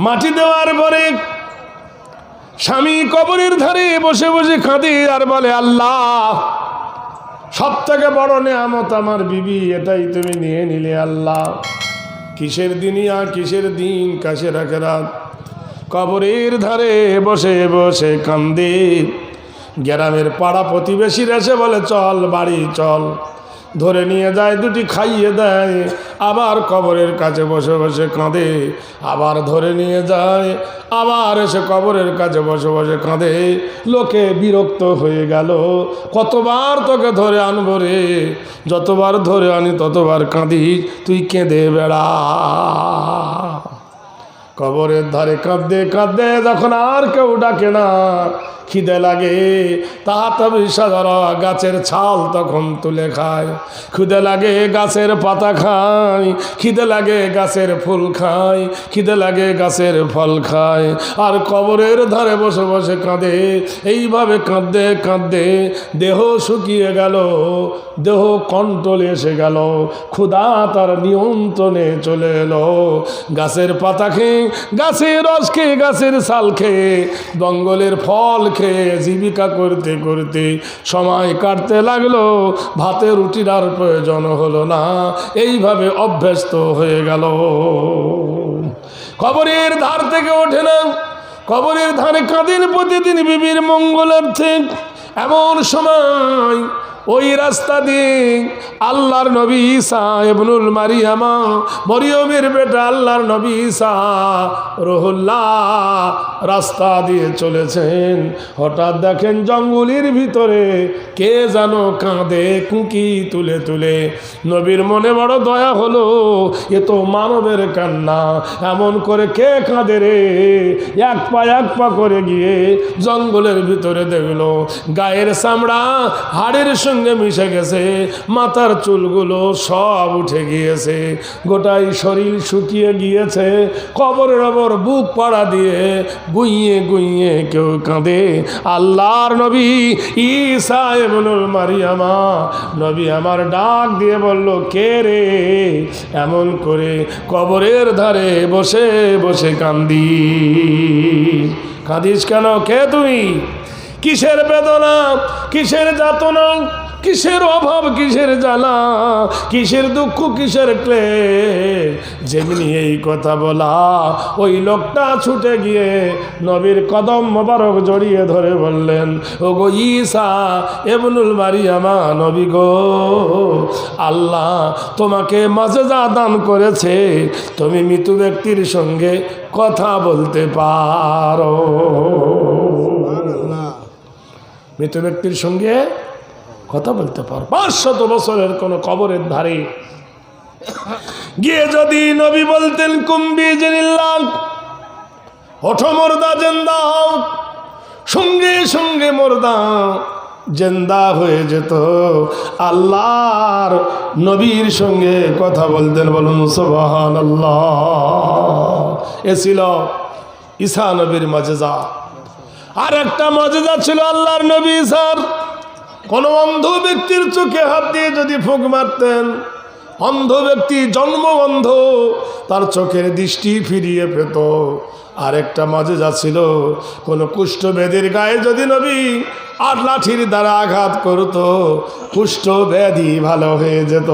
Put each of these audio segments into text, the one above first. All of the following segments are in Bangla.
মাটি দেওয়ার পরে স্বামী কবরের ধারে বসে বসে কাঁদে আর বলে, আল্লাহ, সব থেকে বড় নেয়ামত আমার বিবি, এটাই তুমি নিয়ে নিলে আল্লাহ। কিসের দুনিয়া, কিসের দিন, কাশের আখিরাত। কবরের ধারে বসে বসে কান্দে। গ্রামের পাড়া প্রতিবেশীরা এসে বলে, চল বাড়ি চল। ধরে নিয়ে যায়, দুটি খাইয়ে দেয়, আবার কবরের কাছে বসে বসে কাঁদে। আবার ধরে নিয়ে যায়, আবার এসে কবরের কাছে বসে বসে কাঁদে। লোকে বিরক্ত হয়ে গেল, কতবার তোকে ধরে আনবো রে, যতবার ধরে আনি ততবার কাঁদিস, তুই কেঁদে বেড়া। কবরের ধারে কাঁদতে কাঁদতে যখন আর কেউ ডাকে না, খিদে লাগে, তাড়াতাড়ি সাধারণ গাছের ছাল তখন তুলে খায়। খিদে লাগে গাছের পাতা খায়, খিদে লাগে গাছের ফুল খায়, খিদে লাগে গাছের ফল খায়। আর কবরের ধারে বসে বসে কাঁদে। এইভাবে কাঁদতে কাঁদতে দেহ শুকিয়ে গেল, দেহ কন্ট্রোলে এসে গেল, ক্ষুধা তার নিয়ন্ত্রণে চলে এলো। গাছের পাতা খেয়ে, গাছের রস খেয়ে, গাছের ছাল খেয়ে, জঙ্গলের ফল খেয়ে জীবিকা করতে করতে সময় কাটতে লাগলো। ভাতে রুটির আর প্রয়োজন হলো না, এইভাবে অভ্যস্ত হয়ে গেল। কবরের ধার থেকে ওঠে না, কবরের ধারে কাঁদেন প্রতিদিন বিবির মঙ্গলার্থে। এমন সময় ওই রাস্তা দিয়ে আল্লাহর নবী ঈসা ইবনুল মারিয়ামা, মরিয়মের বেটা আল্লাহর নবী ঈসা রুহুল্লাহ রাস্তা দিয়ে চলেছেন। হঠাৎ দেখেন জঙ্গলের ভিতরে কে যেন কাঁদে কুঁকি তুলে তুলে। নবীর মনে বড় দয়া হলো, এ তো মানবের কান্না, এমন করে কে কাঁদে রে। এক পা করে গিয়ে জঙ্গলের ভিতরে দেখলো গায়ের চামড়া হাড়ের সঙ্গে মিশে গেছে, মাথার চুলগুলো সব উঠে গিয়েছে, গোটাই শরীর শুকিয়ে গিয়েছে। কবরের ওপর বুক পাড়া দিয়ে গুইয়ে গুইয়ে কেউ কাঁদে। আল্লাহর নবী ঈসা ইবনুল মারিয়ামা, নবী আমার ডাক দিয়ে বলল, কে রে, এমন করে কবরের ধারে বসে বসে কান্দি। কাঁদিস কেন, কে তুই? কিসের বেদনা, কিসের যাতনা, কিসের অভাব, কিসের জ্বালা, কিসের দুঃখ, কিসের ক্লেশ? যেমনি এই কথা বলা, ওই লোকটা ছুটে গিয়ে নবীর কদম মোবারক জড়িয়ে ধরে বললেন, ও গো ঈসা ইবনুল মারিয়ামা, নবী গো, আল্লাহ তোমাকে মাজেজা দান করেছে, তুমি মৃত ব্যক্তির সঙ্গে কথা বলতে পারো। মৃত ব্যক্তির সঙ্গে কথা বলতে পারো। 500 বছরের কোন কবরের ধারে গিয়ে যদি নবী বলতেন, কুম্বি জিনিল্লাহ, ওঠো মুর্দা জিন্দা হও, সঙ্গে সঙ্গে মুর্দা জিন্দা হয়ে যেত। আল্লাহর নবীর সঙ্গে কথা বলতেন, বলুন সুবহানাল্লাহ। এ ছিল ঈসা নবীর মাজেজা। আর একটা মাজেজা ছিল আল্লাহর নবী ঈসার। কোন অন্ধ ব্যক্তির চোখে হাত দিয়ে যদি ফুঁক মারতেন, অন্ধ ব্যক্তি জন্ম অন্ধ, তার চোখের দৃষ্টি ফিরিয়ে পেত। আরেকটা মাজেজা ছিল, কোন কুষ্ঠব্যাধির গায়ে যদি নবী আর লাঠির দ্বারা আঘাত করত, কুষ্ঠ ব্যাধি ভালো হয়ে যেত।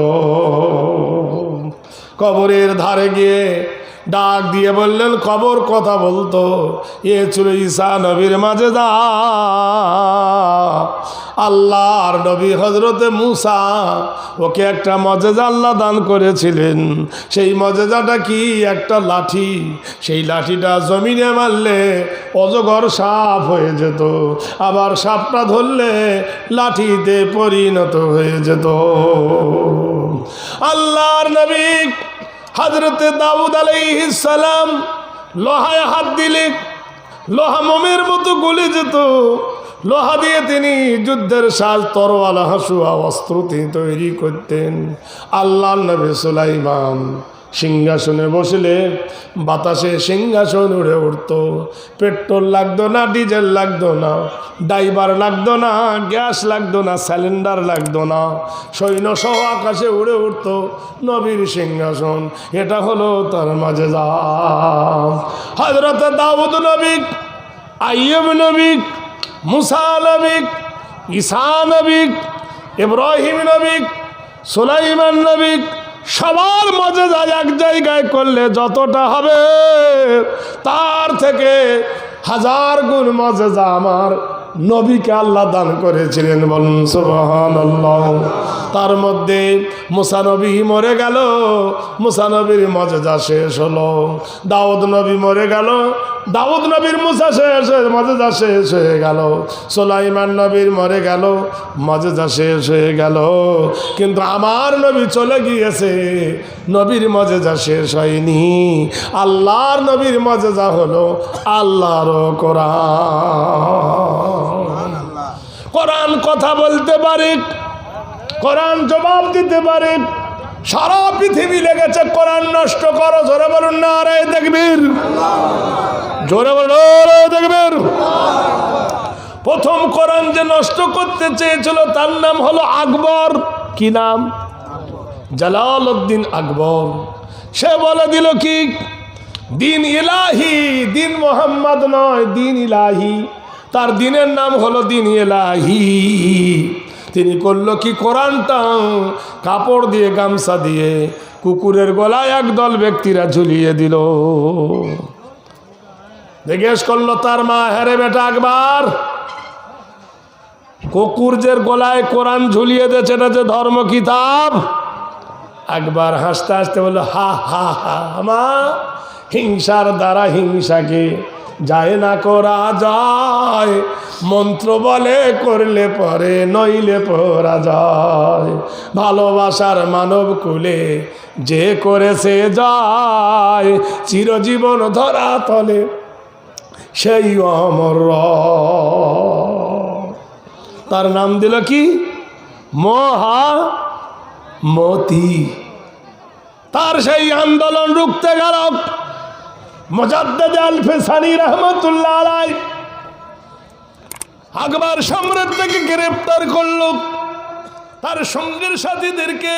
কবরের ধারে গিয়ে ডাক দিয়ে বললেন, কবর কথা বলতো। এ ছিল ঈসা নবীর মাজেজা। আল্লাহর নবী হযরতে মূসা, ওকে একটা মজেজা আল্লাহ দান করেছিলেন। সেই মজেজাটা কি? একটা লাঠি। সেই লাঠিটা জমিনে মারলে অজগর সাপ হয়ে যেত, আবার সাপটা ধরলে লাঠিতে পরিণত হয়ে যেত। আল্লাহর নবী হযরতে দাউদ আলাইহিস সালাম লোহায় হাত দিলে লোহা মোমের মতো গলে যেত। লোহা দিয়ে তিনি যুদ্ধের সাজ, তরোয়াল, হাসুয়া অস্ত্র তিনি তৈরি করতেন। আল্লাহর নবী সুলাইমান সিংহাসনে বসলে বাতাসে সিংহাসন উড়ে উঠত। পেট্রোল লাগতো না, ডিজেল লাগতো না, ড্রাইভার লাগতো না, গ্যাস লাগতো না, সিলিন্ডার লাগতো না, সৈন্য সহ আকাশে উড়ে উঠত নবীর সিংহাসন। এটা হলো তার মাজেজা। হযরত দাউদ নবী, আইয়ুব নবী, মুসা নবী, ঈসা নবী, ইব্রাহিম নবী, সুলাইমান নবী, সবার মজেজা এক জায়গায় করলে যতটা হবে তার থেকে 1000 গুণ মজেজা আমার নবীকে আল্লাহ দান করেছিলেন। বলুন সুবহানাল্লাহ। তার মধ্যে মুসা নবী মরে গেল, মুসা নবীর মজেজা শেষ হলো। দাউদ নবী মরে গেল, দাউদ নবীর মুসা শেষ, মজেজা শেষ হয়ে গেল। সুলাইমান নবীর মরে গেল, মজেজা শেষ হয়ে গেল। কিন্তু আমার নবী চলে গিয়েছে, নবীর মজেজা শেষ হয়নি। আল্লাহর নবীর মজেজা হলো আল্লাহর কোরআন। কোরআন কথা বলতে পারে, কোরআন জবাব দিতে পারে। সারা পৃথিবী লেগেছে কোরআন নষ্ট করো। জোরে বলুন নারায়ে তাকবীর, জোরে বলুন নারায়ে তাকবীর। প্রথম কোরআন যে নষ্ট করতে চেয়েছিল তার নাম হলো আকবর। কি নাম? জালালউদ্দিন আকবর। সে বলে দিল কি দিন ইলাহি, দিন মোহাম্মদ নয়, দিন ইলাহি। তার দিনের নাম হলো দিন ইলাহি। তিনি করলো কি, কোরআনটা কাপড় দিয়ে, গামছা দিয়ে কুকুরের গলায় একদল ব্যক্তিরা ঝুলিয়ে দিল। জিজ্ঞেস করলো তার মা, হ্যারে বেটা আকবর, কুকুরদের গলায় কোরআন ঝুলিয়ে দিয়েছে, এটা যে ধর্ম কিতাব। আকবর হাসতে হাসতে বললো, হা হা হা, মা, হিংসার দ্বারা হিংসাকে যায় না করা যায়, মন্ত্র বলে করলে পরে নইলে পরা যায়। ভালোবাসার মানব কুলে যে করেছে যায়, চিরজীবন ধরা তলে সেই অমর। তার নাম দিল কি? মহামতি। তার সেই আন্দোলন রুখতে গেল মুজাদ্দিদ আল-ফিসানি রহমতুল্লাহ আলাইহি। আকবর সম্রাট থেকে গ্রেফতার করল, তার সঙ্গের সাথীদেরকে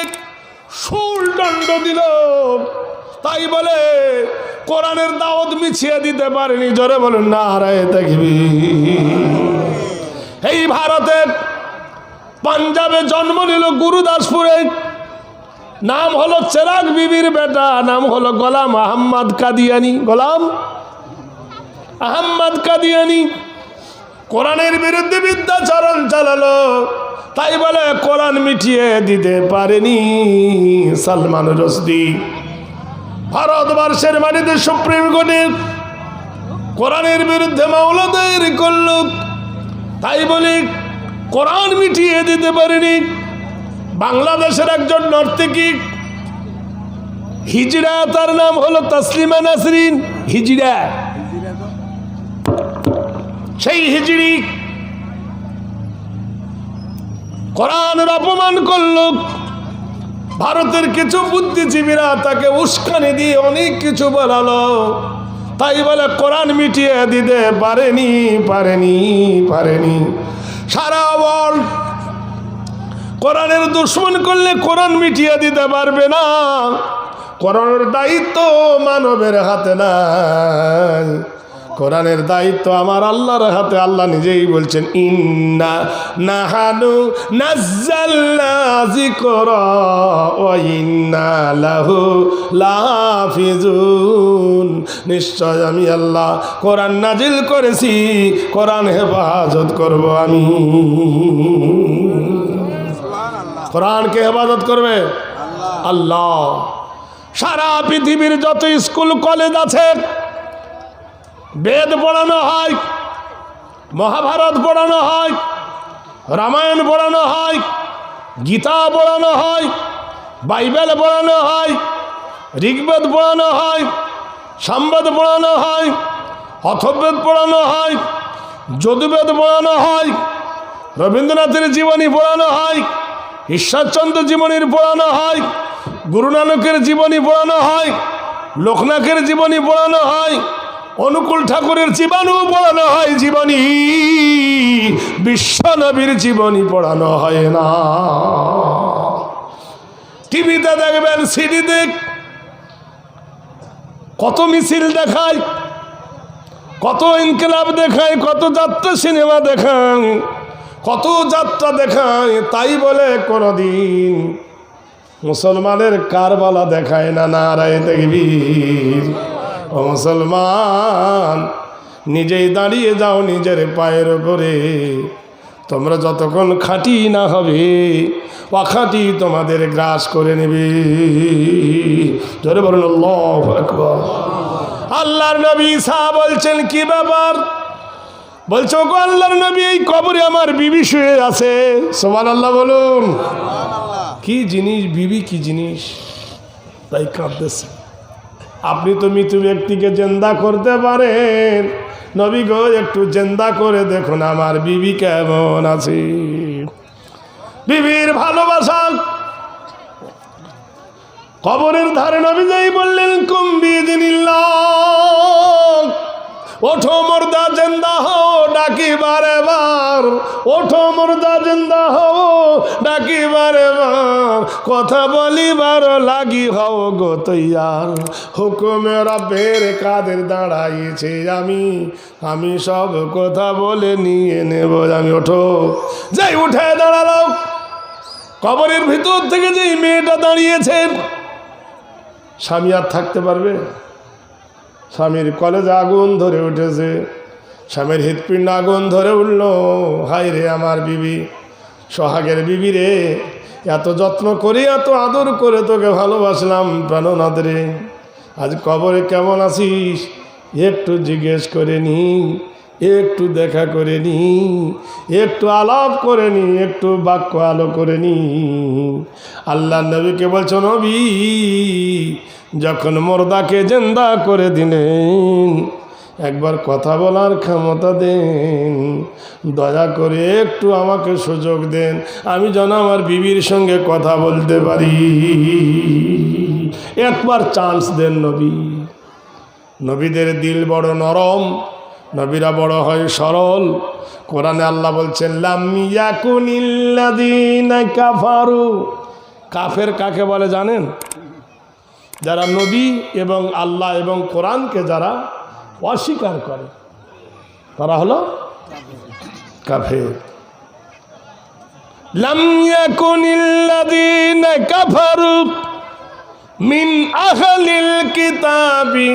শুল দণ্ড দিল। তাই বলে কোরআনের দাওয়াত মিছিয়ে দিতে পারেনি। জোরে বলুন নারায়ে তাকবীর। এই ভারতের পাঞ্জাবে জন্ম নিল গুরুদাসপুরে। নাম হলো চেরাগ বিবির বেটা, নাম হলো গোলাম আহমদ কাদিয়ানি। গোলাম আহমদ কাদিয়ানি কোরআনের বিরুদ্ধে বিদ্যাচরণ চালালো। তাই বলে কোরআন মিটিয়ে দিতে পারেনি সালমান রশদি। ভারতবর্ষের মাটিতে সুপ্রিম কোর্টে কোরআনের বিরুদ্ধে মামলা দায়ের করল। তাই বলে কোরআন মিটিয়ে দিতে পারেনি। বাংলাদেশের একজন নর্তকী হিজড়া, তার নাম হলো তাসলিমা নাসরিন। হিজড়া, সেই হিজড়ি কোরআনের অপমান করল। ভারতের কিছু বুদ্ধিজীবীরা তাকে উস্কানি দিয়ে অনেক কিছু বলালো। তাই বলে কোরআন মিটিয়ে দিতে পারেনি। সারা ওয়ার্ল্ড কোরআনের দুশ্মন করলে কোরআন মিটিয়ে দিতে পারবে না। কোরআনের দায়িত্ব মানবের হাতে নাই, কোরআনের দায়িত্ব আমার আল্লাহর হাতে। আল্লাহ নিজেই বলছেন, ইন্না নাহানু নাজ্জালনা যিকরা ওয়া ইন্না লাহু লাহাফিজুন। নিশ্চয় আমি আল্লাহ কোরআন নাজিল করেছি, কোরআন হেফাজত করব আমি। কোরআনকে হেফাজত করবে আল্লাহ। সারা পৃথিবীর যত স্কুল কলেজ আছে, বেদ পড়ানো হয়, মহাভারত পড়ানো হয়, রামায়ণ পড়ানো হয়, গীতা পড়ানো হয়, বাইবেল পড়ানো হয়, ঋগ্বেদ পড়ানো হয়, সামবেদ পড়ানো হয়, অথর্ববেদ পড়ানো হয়, যজুর্বেদ পড়ানো হয়, রবীন্দ্রনাথের জীবনী পড়ানো হয়, ঈশ্বরচন্দ্র জীবনীর পড়ানো হয়, গুরু নানকের জীবনী পড়ানো হয়, লোকনাথের জীবনী পড়ানো হয়, অনুকূল ঠাকুরের জীবাণু পড়ানো হয় জীবনী, বিশ্ব নবীর জীবনী পড়ানো হয় না। টিভিতে দেখবেন, সিডিতে কত মিছিল দেখায়, কত ইনকিলাব দেখায়, কত যাত্রা সিনেমা দেখায়, কত যাত্রা দেখায়, তাই বলে কোনদিন মুসলমানের কারবালা দেখায় না। নারায়ে তাকবীর। ও মুসলমান, নিজেই দাঁড়িয়ে যাও নিজের পায়ের উপরে। তোমরা যতক্ষণ খাঁটি না হবে, অখাঁটি তোমাদের গ্রাস করে নেবে। জোরে বলুন আল্লাহু আকবার। আল্লাহর নবী ঈসা বলছেন, কি ব্যাপার? বলছে, ওগো আল্লাহর নবী, এই কবরে আমার বিবি শুয়ে আছে। সুবহানাল্লাহ বলুন। কি জিনিস বিবি, কি জিনিস? তাই কাঁদতেছে। আপনি তো মৃত্যু ব্যক্তিকে জিন্দা করতে পারেন, নবী গো একটু জিন্দা করে দেখুন আমার বিবি কেমন আছে। বিবির ভালোবাসা কবরের ধারে নবী যাই বললেন, কুম বিইذনিল্লাহ, ওঠো মুর্দা জিন্দা হও, ডাকি বারে বার। ওঠো মুর্দা জিন্দা হও, ডাকি বারে বার। কথা বলিবার লাগি হও গো তৈয়ার। হুকুমে রব্বের কাদের দাঁড়াইছে আমি সব কথা বলে নিয়ে নেব আমি। ওঠো। যাই উঠে দাঁড়ালো। কবরের ভিতর থেকে যেই মেয়েটা দাঁড়িয়েছেন, স্বামী আর থাকতে পারবে? স্বামীর কলেজে আগুন ধরে উঠেছে, স্বামীর হৃৎপিণ্ড আগুন ধরে উঠল। হায় রে আমার বিবি, সোহাগের বিবি রে, এত যত্ন করে এত আদর করে তোকে ভালোবাসলাম প্রাণনাথ রে, আজ কবরে কেমন আছিস একটু জিজ্ঞেস করে নি, একটু দেখা করে নি, একটু আলাপ করে নি, একটু বাক্য আলো করে নি। আল্লাহ নবীকে বলছো, নবী যখন মুর্দাকে জিন্দা করে দিলেন, একবার কথা বলার ক্ষমতা দেন, দয়া করে একটু আমাকে সুযোগ দেন, আমি যেন আমার বিবির সঙ্গে কথা বলতে পারি। একবার চান্স দেন নবী। নবীদের দিল বড় নরম, নবীরা বড় হয় সরল। কোরআনে আল্লাহ বলছেন, লাম ইয়াকুনিল্লাযীনা কাফারু। কাফের কাকে বলে জানেন? যারা নবী এবং আল্লাহ এবং কোরআনকে যারা অস্বীকার করে, তারা হলো কাফের। লাম ইয়াকুনিল্লাযীনা কাফারু মিন আহলিল কিতাবি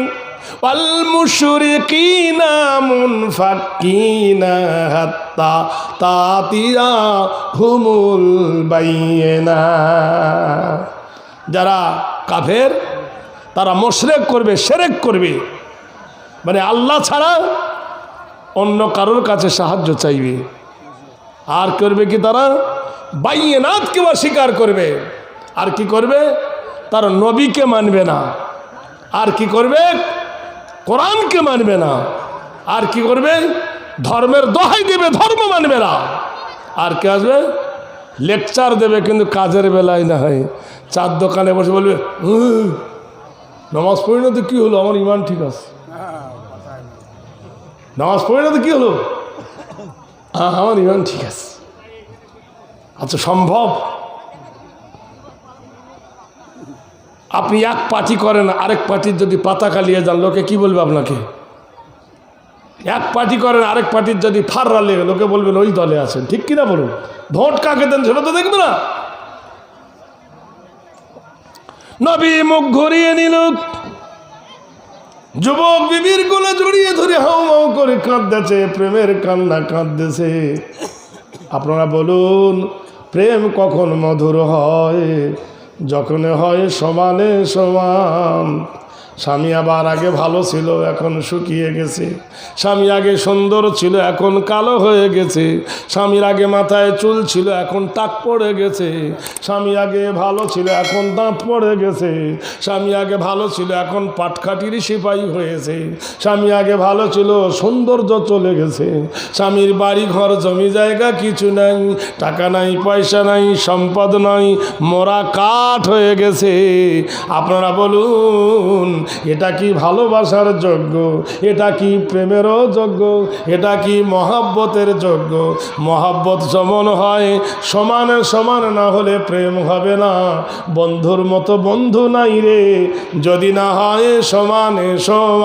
ওয়াল মুশরিকিনা মুনফাক্কিনা হাত্তা তাতিয়াহুমুল বাইয়িনা। যারা কাফের তারা মুশরিক করবে, শিরক করবে, মানে আল্লাহ ছাড়া অন্য কারোর কাছে সাহায্য চাইবে। আর করবে কি? তারা বাইয়িনাতকে অস্বীকার করবে। আর কি করবে? তারা নবীকে মানবে না। আর কি করবে? কোরআনকে মানবে না। আর কি করবে? ধর্মের দোহাই দেবে, ধর্ম মানবে না। আর কে আসবে? লেকচার দেবে, কিন্তু কাজের বেলায় না হয়। চার দোকানে বসে বলবে, নামাজ পড়ি না তো কি হলো, আমার ইমান ঠিক আছে। নামাজ পড়ি না তো কি হলো, আমার ইমান ঠিক আছে। আচ্ছা, সম্ভব? আপনি এক পার্টি করেন, আরেক পার্টির যদি পাতাকা নিয়ে যান, লোকে কি বলবে আপনাকে? এক পার্টি করেন, আরেক পার্টির যদি ফাররা লেগে, লোকে বলবেন ওই দলে আছেন। ঠিক কিনা বলুন? ভোট কাকে দেন সেটা তো দেখবে না। নবী মুখ ঘুরিয়ে নিল, যুবক বিবির কোলে জড়িয়ে ধরে হাউ মাউ করে কাঁদতেছে, প্রেমের কান্না কাঁদতেছে। আপনারা বলুন, প্রেম কখন মধুর হয়? যখন হয় সমানে সমান, স্বামী আবার আগে ভালো ছিল, এখন শুকিয়ে গেছে। স্বামী আগে সুন্দর ছিল, এখন কালো হয়ে গেছে। স্বামীর আগে মাথায় চুল ছিল, এখন টাক পড়ে গেছে। স্বামী আগে ভালো ছিল, এখন দাঁত পড়ে গেছে। স্বামী আগে ভালো ছিল, এখন পাটকাঠির সিপাহী হয়েছে। স্বামী আগে ভালো ছিল, সৌন্দর্য চলে গেছে। স্বামীর বাড়ি ঘর জমি জায়গা কিছু নাই, টাকা নাই, পয়সা নাই, সম্পদ নাই, মোরা কাঠ হয়ে গেছে। আপনারা বলুন, এটা কি ভালোবাসার যোগ্য? এটা কি প্রেমেরও যোগ্য? এটা কি মহাব্বতের যোগ্য? মহাব্বত যেমন হয় সমানে সমান না হলে প্রেম হবে না। বন্ধুর মতো বন্ধু নাই রে, যদি না হয় সমানে সমান।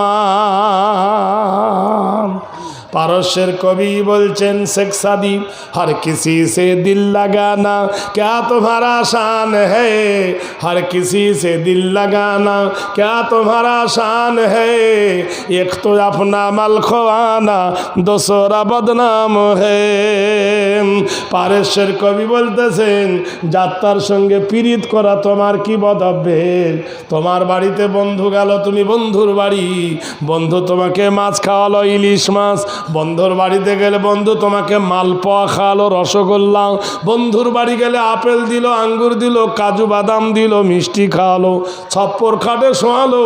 পারস্যের কবি বলছেন শেখ সাদি, हर किसी से दिल लगाना क्या तुम्हारा शान है, हर किसी से दिल लगाना क्या तुम्हारा शान है, एक तो अपना मल खोआना दूसरा बदनाम है। পারস্যের কবি বলতেছেন, যাত্রার সঙ্গে পীড়িত করা তোমার কি বদ অভ্যেস? তোমার বাড়িতে বন্ধু গেল, তুমি বন্ধুর বাড়ি, বন্ধু তোমাকে মাছ খাওয়ালো, ইলিশ মাছ। বন্ধুর বাড়িতে গেলে বন্ধু তোমাকে মালপোয়া খাওয়ালো, রসগোল্লা। বন্ধুর বাড়ি গেলে আপেল দিল, আঙ্গুর দিল, কাজু বাদাম দিল, মিষ্টি খাওয়ালো, ছপ্পর খাটে শোয়ালো,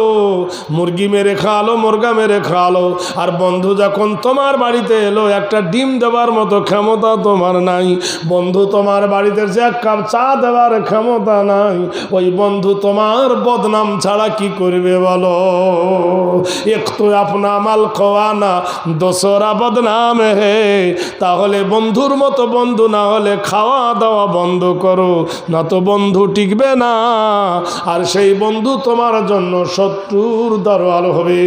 মুরগি মেরে খাওয়ালো, মুরগা মেরে খাওয়ালো। আর বন্ধু যখন তোমার বাড়িতে এলো, একটা ডিম দেওয়ার মতো ক্ষমতা তোমার নাই। বন্ধু তোমার বাড়িতে যে এক কাপ চা দেওয়ার ক্ষমতা নাই। ওই বন্ধু তোমার বদনাম ছাড়া কি করবে বলো? এক তো আপনা মাল খোয়ানা দোসরা বদনাম হে। তাহলে বন্ধুর মতো বন্ধু না হলে খাওয়া দাওয়া বন্ধ করো, না তো বন্ধু টিকবে না। আর সেই বন্ধু তোমার জন্য শত্রুর দরওয়াল হবে।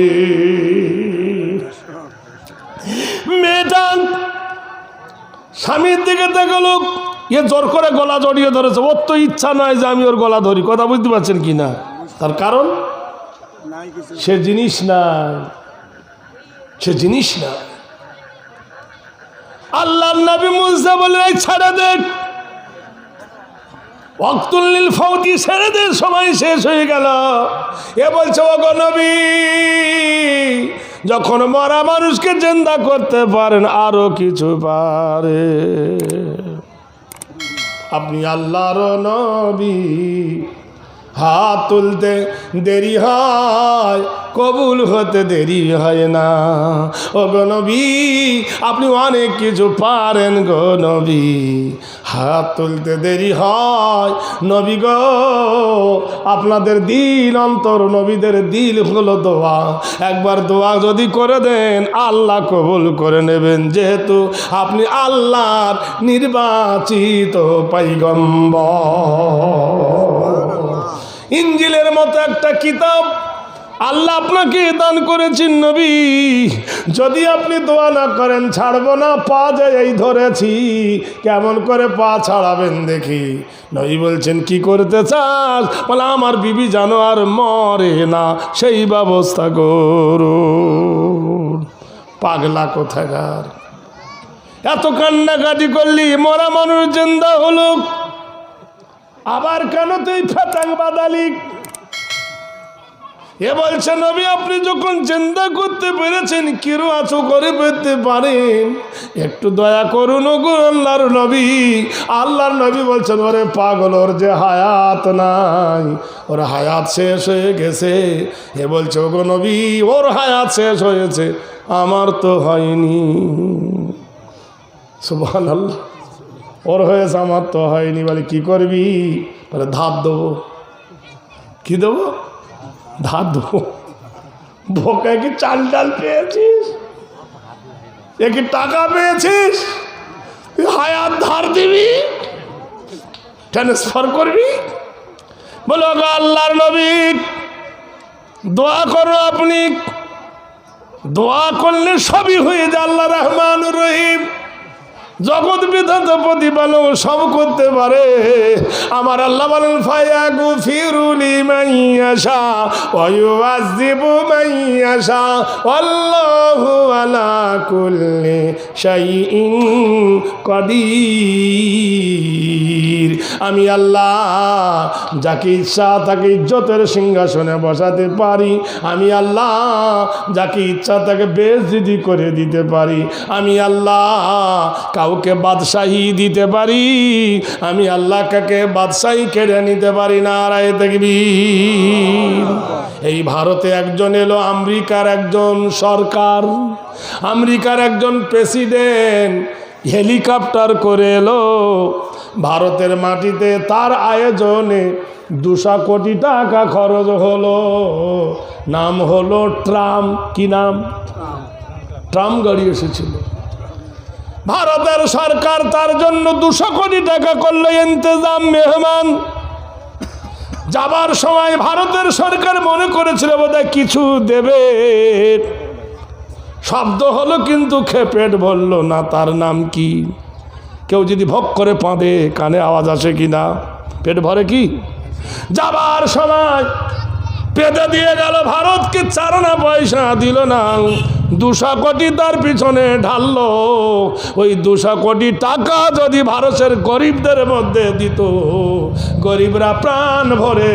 মেয়েটা স্বামীর দিকে দেখলো, এ জোর করে গলা জড়িয়ে ধরেছে। ওর তো ইচ্ছা নয় যে আমি ওর গলা ধরি। কথা বুঝতে পারছেন কি না? তার কারণ সে জিনিস নাই, সে জিনিস না। আল্লাহর নবী মুসা বলে, ছেড়ে দে, ওয়াক্তুল ফাউতি, ছেড়ে দে, সময় শেষ হয়ে গেল। এ বলছে, ওগো নবী, যখন মরা মানুষকে জিন্দা করতে পারেন, আরো কিছু পারে। আপনি আল্লাহর নবী, হাত তুলতে দেরি হয়, কবুল হতে দেরি হয় না। ও গো নবী, আপনি অনেক কিছু পারেন গো নবী, হাত তুলতে দেরি হয়। নবী গো, আপনাদের দিল অন্তর, নবীদের দিল হলো দোয়া। একবার দোয়া যদি করে দেন, আল্লাহ কবুল করে নেবেন, যেহেতু আপনি আল্লাহর নির্বাচিত পয়গম্বর। ইনজিলের মতো একটা কিতাব আল্লাহ আপনাকে দান করেছেন নবী। যদি আপনি দোয়া না করেন, ছাড়বো না, পা যায় এই ধরেছি। কেমন করে পা ছাড়াবেন দেখি? নবী বলছেন, কি করতে চাস? বলে, আমার বিবি জানো আর মরে না, সেই ব্যবস্থা করুন। পাগলা কোথাকার, এত কান্নাকাটি করলি, মরা মানুষ জিন্দা হলো, আবার কেন তুই ফেতাং বাদালি? এ বলছে, নবী, আপনি যখন চিন্তা করতে পেরেছেন, কিরু আছো করে পেতে পারেন, একটু দয়া করুন গো আল্লাহর নবী। আল্লাহর নবী বলছেন, ওরে পাগল, ওর যে হায়াত নাই, ওর হায়াত শেষ হয়ে গেছে। এ বলছে, ওগো নবী, ওর হায়াত শেষ হয়েছে, আমার তো হয়নি। সুবহানাল্লাহ। ওর হয়েছে, আমার তো হয়নি। বলে, কি করবি? বলে, ধার দেবো। কি দেবো? ধার দেবো। বোকায় কি চাল ডাল পেয়েছিস? এ কি টাকা পেয়েছিস? হায়াত ধার দিবি, ট্রান্সফার করবি? বলো, আল্লাহর নবী, দোয়া করো। আপনি দোয়া করলে সবই হয়ে যায়। আল্লাহ রহমান রহিম, জগৎ বিধাতা প্রতিপালক সব করতে পারে। আমার আল্লাহ বলেন ফায়াগফিরু লিমান ইয়াশা ওয়া ইউআযযিবু মান ইয়াশা আল্লাহু আলা কুল্লি শাইইন কাদির। আমি আল্লাহ যাকে ইচ্ছা তাকে ইজ্জতের সিংহাসনে বসাতে পারি। আমি আল্লাহ যাকে ইচ্ছা তাকে বেইজ্জতি করে দিতে পারি। আমি আল্লাহ কাউকে বাদশাহী দিতে পারি। আমি আল্লাহ কাকে বাদশাহী কেড়ে নিতে পারি। নারায়ে তাকবীর। এই ভারতে একজন এলো, আমেরিকার একজন সরকার, আমেরিকার একজন প্রেসিডেন্ট হেলিকপ্টার করে এলো ভারতের মাটিতে। তার আয়োজনে 200 কোটি টাকা খরচ হলো। নাম হলো ট্রাম্প। কি নাম? ট্রাম্প গাড়ি এসেছিল। ভারতের সরকার তার জন্য 200 কোটি টাকা করলো ইন্তজাম, মেহমান। যাবার সময় ভারতের সরকার মনে করেছিল বোধহয় কিছু দেবে, শব্দ হলো কিন্তু পেট ভরল না। তার নাম কি? কেউ যদি ভোগ করে পাঁদে কানে আওয়াজ আসে কি না? পেট ভরে কি? যাবার সময় পেতে দিয়ে গেল, ভারতকে 4 আনা পয়সা দিল না। 200 কোটি তার পিছনে ঢাললো। ওই 200 কোটি টাকা যদি ভারতের গরিবদের মধ্যে দিত, গরিবরা প্রাণ ভরে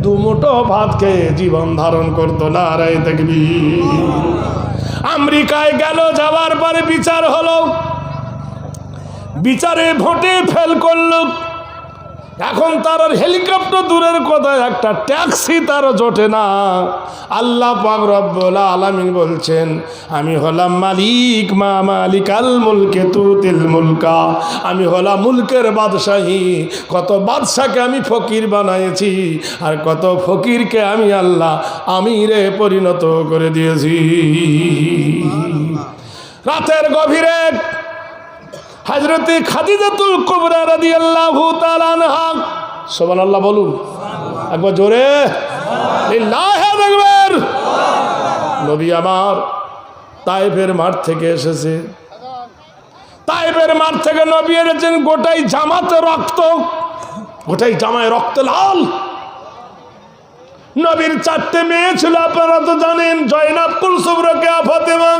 2 মুঠো ভাত খেয়ে জীবন ধারণ করতো। নারায়ে তাকবীর। আমেরিকায় গেল, যাওয়ার পরে বিচার হলো, বিচারে ভোটে ফেল করলো। এখন তার আর হেলিকপ্টার দূরের কথা, একটা ট্যাক্সি তার জোটে না। আল্লাহ পাক রব্বুল আলামিন বলছেন, আমি হলাম মালিক, মা মালিকাল মুলকে তুতিল মুলকা। আমি হলাম মুলকের বাদশাহী। কত বাদশাকে আমি ফকির বানাইছি, আর কত ফকিরকে আমি আল্লাহ আমিরে পরিণত করে দিয়েছি। রাতের গভীরে হযরতে খাদিজাতুল কুবরা রাদিয়াল্লাহু তাআলা আনহা, সুবহানাল্লাহ বলুন একবার জোরে, লিল্লাহি আকবার। নবী আমার তায়েফের মাঠ থেকে এসেছে। তায়েফের মাঠ থেকে নবী এনেছেন, গোটাই জামাতে রক্ত, গোটাই জামায় রক্ত লাল। নবীর 4টে মেয়ে ছিল, আপনারা তো জানেন, জয়নাব, কুলসুম, রোকেয়া, ফাতেমা।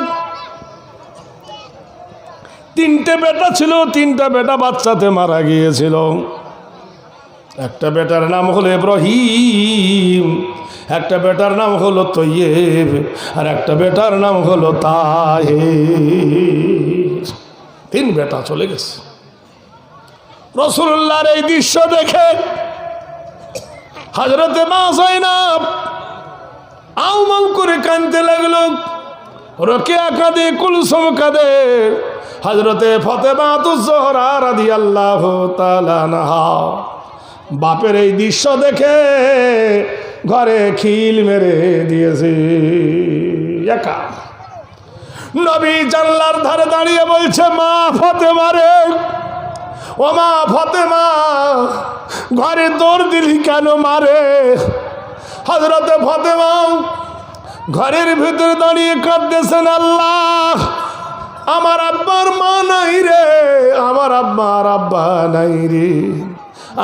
3টে বেটা ছিল, 3টা বেটা বাচ্চাতে মারা গিয়েছিল। একটা বেটার নাম হলো ইব্রাহিম, একটা বেটার নাম হলো তৈয়েব, আর একটা বেটার নাম হলো তাহের। 3 বেটা চলে গেছে। রাসূলুল্লাহর এই দৃশ্য দেখে হযরতে মা যায়েনব আউমাউ করে কাঁদতে লাগলো। রোকেয়া কাঁদে, কুলসুম কাঁদে। হযরতে ফাতেমাতুজ জোহরা রাদিয়াল্লাহু তাআলা আনহা বাপের এই দৃশ্য দেখে ঘরে খিল মেরে দিয়েছে। একা নবী জানলার ধারে দাঁড়িয়ে বলছে, মা ফাতেমা রে, ও মা ফাতেমা, ঘরে দৌড় দিলি কেন মারে? হযরতে ফাতেমা ঘরের ভিতরে দাঁড়িয়ে কাঁদতেছেন, আল্লাহ আমার আব্বার মা নাই রে, আমার আব্বার আব্বা নাই রে,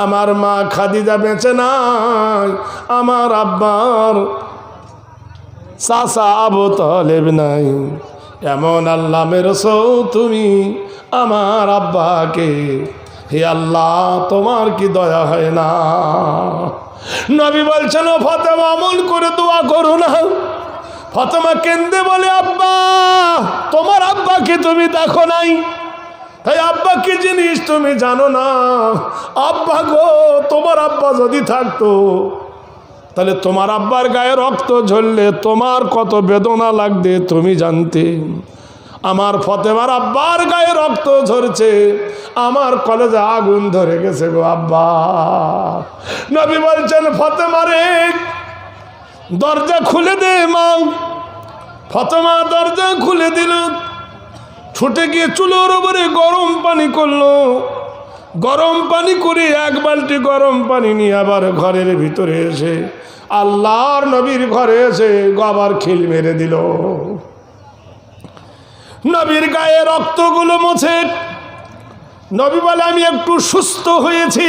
আমার মা খাদিজা বেঁচে নাই, আমার আব্বার চাচা আবু তালেব নাই। এমন আল্লাহ মেরেছো তুমি আমার আব্বাকে, হে আল্লাহ তোমার কি দয়া হয় না? নবী বলছেন, ও ফাতেমা আমল করে দোয়া করো না। ফাতেমা কেন্দে বলে, আব্বা তোমার আব্বাকে তুমি দেখো নাই, তাই আব্বা কি জিনিস তুমি জানো না? আব্বা গো, তোমার আব্বা যদি থাকতো তাহলে তোমার আব্বার গায়ে রক্ত ঝরলে তোমার কত বেদনা লাগবে তুমি জানতে। আমার ফাতেমার আব্বার গায়ে রক্ত ঝরছে, আমার কলেজে আগুন ধরে গেছে গো আব্বা। নবী বলছেন, ফাতেমা রে দরজা খুলে দে মা। ফাতেমা দরজা খুলে দিল, ছুটে গিয়ে চুলোর উপরে গরম পানি করলো। গরম পানি করে 1 বালতি গরম পানি নিয়ে আবার ঘরের ভিতরে এসে আল্লাহর নবীর ঘরে এসে আবার খিল মেরে দিল। নবীর গায়ে রক্তগুলো মুছে নবী বলে আমি একটু সুস্থ হয়েছি,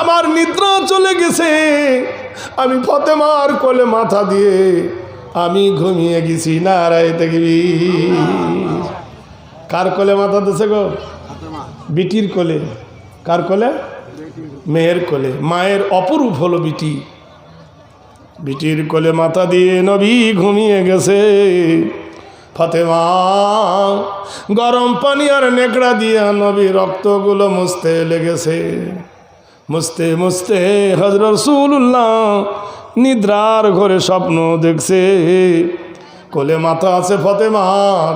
আমার নিদ্রা চলে গেছে, আমি ফাতেমার কোলে মাথা দিয়ে আমি ঘুমিয়ে গেছি। নারায়ে তাকবীর। কার কোলে মাথা দিয়েছে গো? বিটির কোলে। কার কোলে? মেয়ের কোলে। মায়ের অপরূপ হলো বিটি। বিটির কোলে মাথা দিয়ে নবী ঘুমিয়ে গেছে। ফাতেমা গরম পানি আর নেকড়া দিয়া নবী রক্তগুলো মুছতে লেগেছে। মুছতে মুছতে হযরত রাসূলুল্লাহ নিদ্রার ঘরে স্বপ্ন দেখছে। কোলে মাথা আছে ফাতেমার,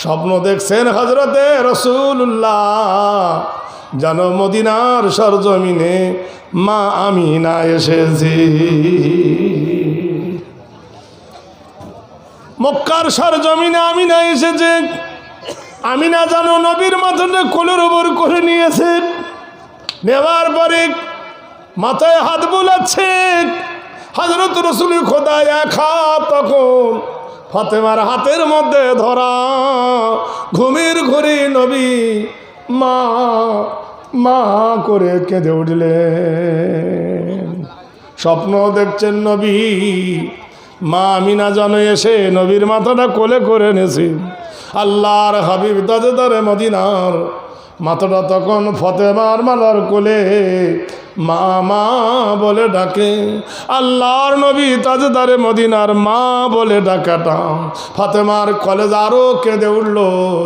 স্বপ্ন দেখছেন হযরতে রাসূলুল্লাহ যেন মদিনার সরজমিনে মা আমিনা এসেছে। মক্কার সরজমিনে আমিনা এসেছে। আমিনা যেন নবীর মাথাটা কোলের উপর করে নিয়েছে। নেওয়ার পরে মাথায় হাত বোলাচ্ছে। হযরত রাসূল খোদা এক হাত তখন ফাতেমার হাতের মধ্যে ধরা। ঘুমের ঘরে নবী মা মা করে কেঁদে উঠলেন। স্বপ্ন দেখছেন নবী মা আমিনা যেন এসে নবীর মাথাটা কোলে করে এনেছে। আল্লাহর হাবিব তাজদারে মদিনার মাথাটা তখন ফাতেমার মালার কোলে মা মা বলে ডাকে। আল্লাহর নবী তাজদারে মদিনার মা বলে ডাকাটা ফাতেমার কলেজ আরো কেঁদে উঠল।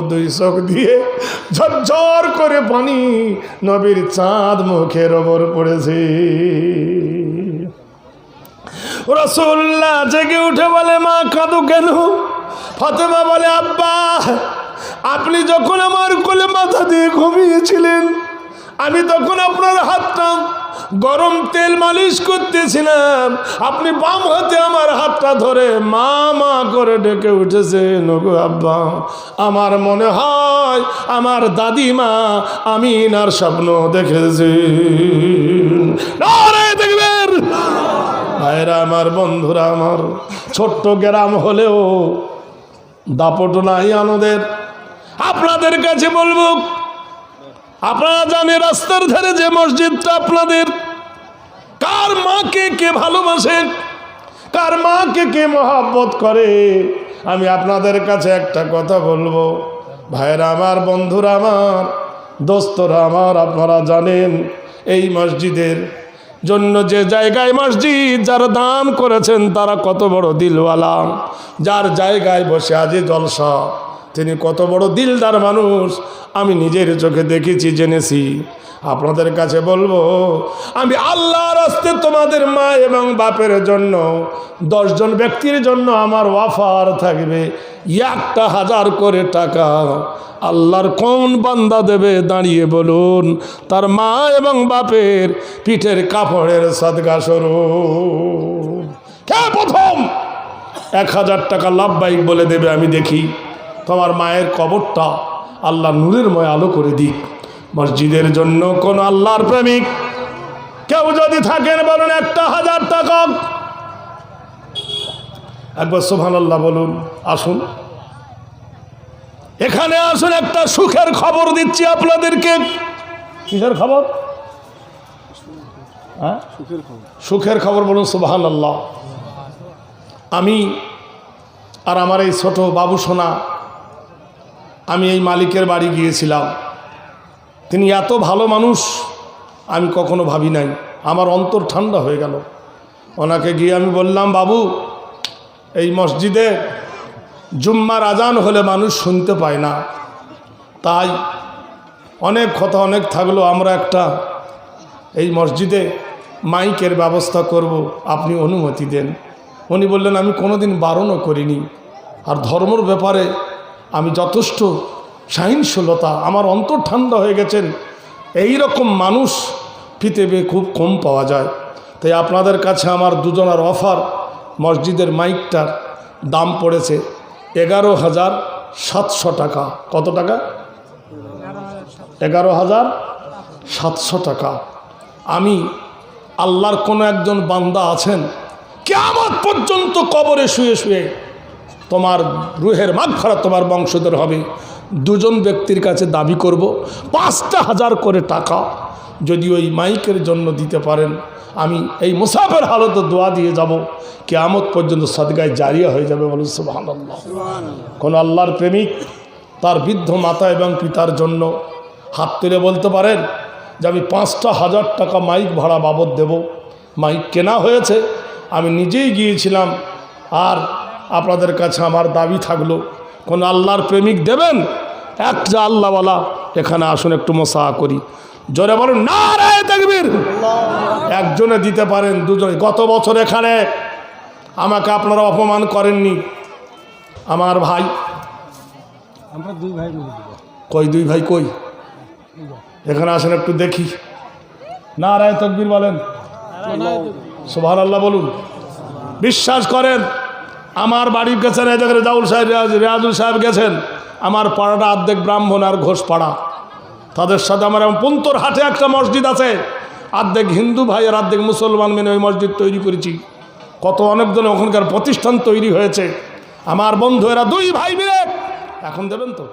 দুই চোখ দিয়ে ঝরঝর করে পানি নবীর চাঁদ মুখের ওপর পড়েছে। রাসূলুল্লাহ জেগে উঠে বলে মা কাঁদো কেন? ফাতেমা বলে আব্বা আপনি যখন আমার কোলে মাথা দিয়ে ঘুমিয়েছিলেন আমি তখন আপনার হাতটা গরম তেল মালিশ করতেছিলাম, আপনি বাম হাতে আমার হাতটা ধরে মা মা করে ডেকে উঠেছেন। ওগো আব্বা আমার মনে হয় আমার দাদিমা আমিনার স্বপ্ন দেখেছে। নারে দেখবেন ভাইরা আমার, বন্ধুরা আমার, ছোট্ট গ্রাম হলেও দাপট নাই আনন্দের। আপনাদের কাছে বলবো আপনারা জানেন রাস্তার ধারে যে মসজিদটা আপনাদের, কার মাকে কে ভালোবাসে, কার মাকে কে মহব্বত করে। আমি আপনাদের কাছে একটা কথা বলবো ভাইরা আমার, বন্ধুরা আমার, দোস্তরা আমার, আপনারা জানেন এই মসজিদের জন্য যে জায়গায় মসজিদ যারা দান করেছেন তারা কত বড় দিলওয়ালা। যার জায়গায় বসে আজই জলসা তিনি কত বড় দিলদার মানুষ আমি নিজের চোখে দেখেছি, জেনেছি। আপনাদের কাছে বলবো আমি আল্লাহর রাস্তায় তোমাদের মা এবং বাপের জন্য 10 জন ব্যক্তির জন্য আমার অফার থাকবে 1000 করে টাকা। আল্লাহর কোন বান্দা দেবে দাঁড়িয়ে বলুন? তার মা এবং বাপের পিঠের কাপড়ের সাদকা স্বরূপ। কে প্রথম 1000 টাকা লাভবাহিক বলে দেবে আমি দেখি? তোমার মায়ের কবরটা আল্লাহ নূরের ময় আলো করে দিক। মসজিদের জন্য কোন আল্লাহর প্রেমিক কেউ যদি থাকেন বলুন 1000 টাকা। একবার সুবহানাল্লাহ বলুন। আসুন এখানে আসুন, একটা সুখের খবর দিচ্ছি আপনাদেরকে। কিসের খবর? হ্যাঁ সুখের খবর বলুন সুবহানাল্লাহ। আমি আর আমার এই ছোট বাবু সোনা আমি এই মালিকের বাড়ি গিয়েছিলাম। তিনি এত ভালো মানুষ আমি কখনো ভাবি নাই। আমার অন্তর ঠান্ডা হয়ে গেল। ওনাকে গিয়ে আমি বললাম বাবু এই মসজিদে জুম্মার আজান হলে মানুষ শুনতে পায় না, তাই অনেক কথা অনেক থাকলো আমরা একটা এই মসজিদে মাইকের ব্যবস্থা করব, আপনি অনুমতি দেন। উনি বললেন আমি কোনোদিন বারণও করিনি, আর ধর্মর ব্যাপারে আমি যথেষ্ট সহিংসলতা, আমার অন্তর ঠান্ডা হয়ে গেছেন। এই রকম মানুষ পৃথিবীতে খুব কম পাওয়া যায়। তাই আপনাদের কাছে আমার দুজনের অফার, মসজিদের মাইকটার দাম পড়েছে 11,700 টাকা। কত টাকা? 11,700 টাকা। আমি আল্লাহর কোনো একজন বান্দা আছেন কিয়ামত পর্যন্ত কবরে শুয়ে শুয়ে তোমার রুহের মাগফিরাত তোমার বংশধর হবে, দুজন ব্যক্তির কাছে দাবি করব 5,000 করে টাকা যদি ওই মাইকের জন্য দিতে পারেন, আমি এই মুসাফের হালতে দোয়া দিয়ে যাব, কিয়ামত পর্যন্ত সদকায়ে জারিয়া হয়ে যাবে। বলুন সুবহানাল্লাহ। কোন আল্লাহর প্রেমিক তার বৃদ্ধ মাতা এবং পিতার জন্য হাত তুলে বলতে পারেন যে আমি 5,000 টাকা মাইক ভাড়া বাবদ দেব। মাইক কেনা হয়েছে, আমি নিজেই গিয়েছিলাম, আর আপনাদের কাছে আমার দাবি থাকলো, কোন আল্লাহর প্রেমিক দেবেন? এক যা আল্লাহওয়ালা এখানে আসুন, একটু মুসাফা করি। জোরে বলুন নারায়ে তাকবীর। একজনে দিতে পারেন, দুজনে। গত বছর এখানে আমাকে আপনারা অপমান করেননি, আমার ভাই। আমরা দুই ভাই মিলে দিব। কই দুই ভাই কই? এখানে আসেন একটু দেখি। নারায়ে তাকবীর বলেন, সুবহানাল্লাহ বলুন। বিশ্বাস করেন, আমার বাড়ির গেছেন, এই জায়গায় রেজাউল সাহেব, রেয়াজুল সাহেব গেছেন। আমার পাড়াটা অর্ধেক ব্রাহ্মণ আর ঘোষ পাড়া, তাদের সাথে আমার এমন পুন্তর হাটে একটা মসজিদ আছে, অর্ধেক হিন্দু ভাই আর অর্ধেক মুসলমান মেনে ওই মসজিদ তৈরি করেছি। কত অনেকজন ওখানকার প্রতিষ্ঠান তৈরি হয়েছে। আমার বন্ধু এরা দুই ভাই মিলে। এখন দেবেন তো?